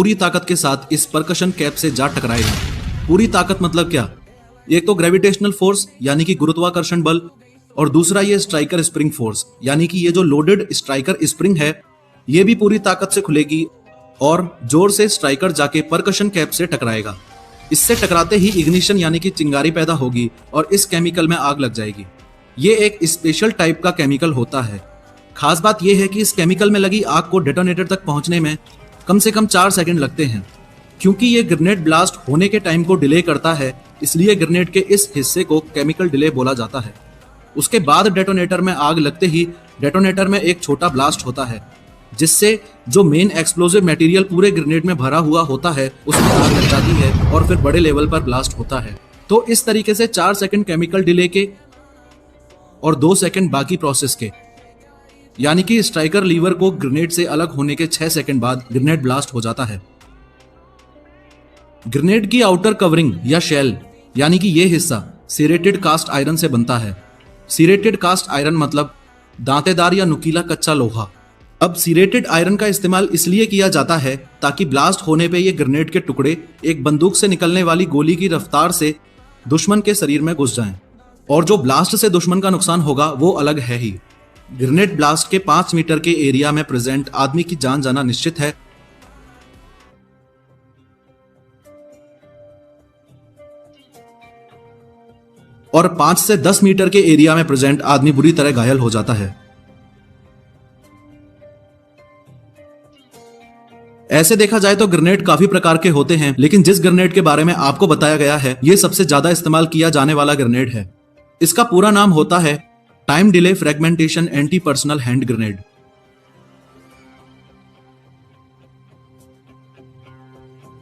पूरी ताकत के साथ इस परकशन कैप से जा टकराएगा। पूरी ताकत मतलब क्या? एक तो ग्रेविटेशनल फोर्स यानी कि गुरुत्वाकर्षण बल, और दूसरा ये स्ट्राइकर स्प्रिंग फोर्स यानी कि ये जो लोडेड स्ट्राइकर स्प्रिंग है ये भी पूरी ताकत से खुलेगी और जोर से स्ट्राइकर जाके परकशन कैप से टकराएगा। इससे टकराते ही इग्निशन यानी कि चिंगारी पैदा होगी और इस केमिकल में आग लग जाएगी। ये एक स्पेशल टाइप का केमिकल होता है। खास बात यह है कि इस केमिकल में लगी आग को डेटोनेटर तक पहुंचने में कम से कम 4 सेकंड लगते हैं। क्योंकि ये ग्रेनेड ब्लास्ट होने के टाइम को डिले करता है, इसलिए ग्रेनेड के इस हिस्से को केमिकल डिले बोला जाता है। उसके बाद डेटोनेटर में आग लगते ही डेटोनेटर में एक छोटा ब्लास्ट होता है, जिससे जो मेन एक्सप्लोजिव मटेरियल पूरे ग्रेनेड में भरा हुआ होता है उसमें आग लग जाती है और फिर बड़े लेवल पर ब्लास्ट होता है। तो इस तरीके से 4 सेकंड केमिकल डिले के और 2 सेकंड बाकी प्रोसेस के, यानी कि स्ट्राइकर लीवर को ग्रेनेड से अलग होने के 6 सेकंड बाद ग्रेनेड ब्लास्ट हो जाता है। ग्रेनेड की आउटर कवरिंग या शेल यानी कि यह हिस्सा सीरेटेड कास्ट आयरन से बनता है। सीरेटेड कास्ट आयरन मतलब दांतेदार या नुकीला कच्चा लोहा। अब सीरेटेड आयरन का इस्तेमाल इसलिए किया जाता है ताकि ब्लास्ट होने पे ये ग्रेनेड के टुकड़े एक बंदूक से निकलने वाली गोली की रफ्तार से दुश्मन के शरीर में घुस जाएं, और जो ब्लास्ट से दुश्मन का नुकसान होगा वो अलग है ही। ग्रेनेड ब्लास्ट के 5 मीटर के एरिया में प्रेजेंट आदमी की जान जाना निश्चित है। और 5 से 10 मीटर के एरिया में प्रेजेंट आदमी बुरी तरह घायल हो जाता है। ऐसे देखा जाए तो ग्रेनेड काफी प्रकार के होते हैं, लेकिन जिस ग्रेनेड के बारे में आपको बताया गया है ये सबसे ज्यादा इस्तेमाल किया जाने वाला ग्रेनेड है। इसका पूरा नाम होता है time delay fragmentation anti personal hand grenade.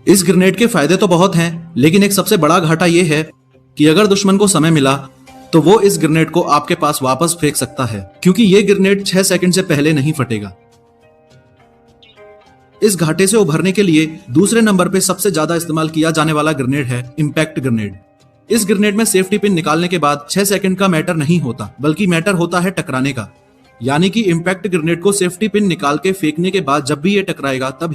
इस ग्रेनेड के फायदे तो बहुत हैं, लेकिन एक सबसे बड़ा घाटा यह है कि अगर दुश्मन को समय मिला तो वो इस ग्रेनेड को आपके पास वापस फेंक सकता है, क्योंकि ये ग्रेनेड 6 सेकंड से पहले नहीं फटेगा। इस घाटे से उभरने के लिए दूसरे नंबर पे सबसे ज्यादा इस्तेमाल किया जाने वाला ग्रेनेड है इंपैक्ट ग्रेनेड। इस ग्रेनेड में सेफ्टी पिन निकालने के बाद 6 सेकंड का मैटर नहीं होता, बल्कि मैटर होता है टकराने का। यानी कि इंपैक्ट ग्रेनेड को सेफ्टी पिन निकाल के फेंकने के बाद जब भी ये टकराएगा तब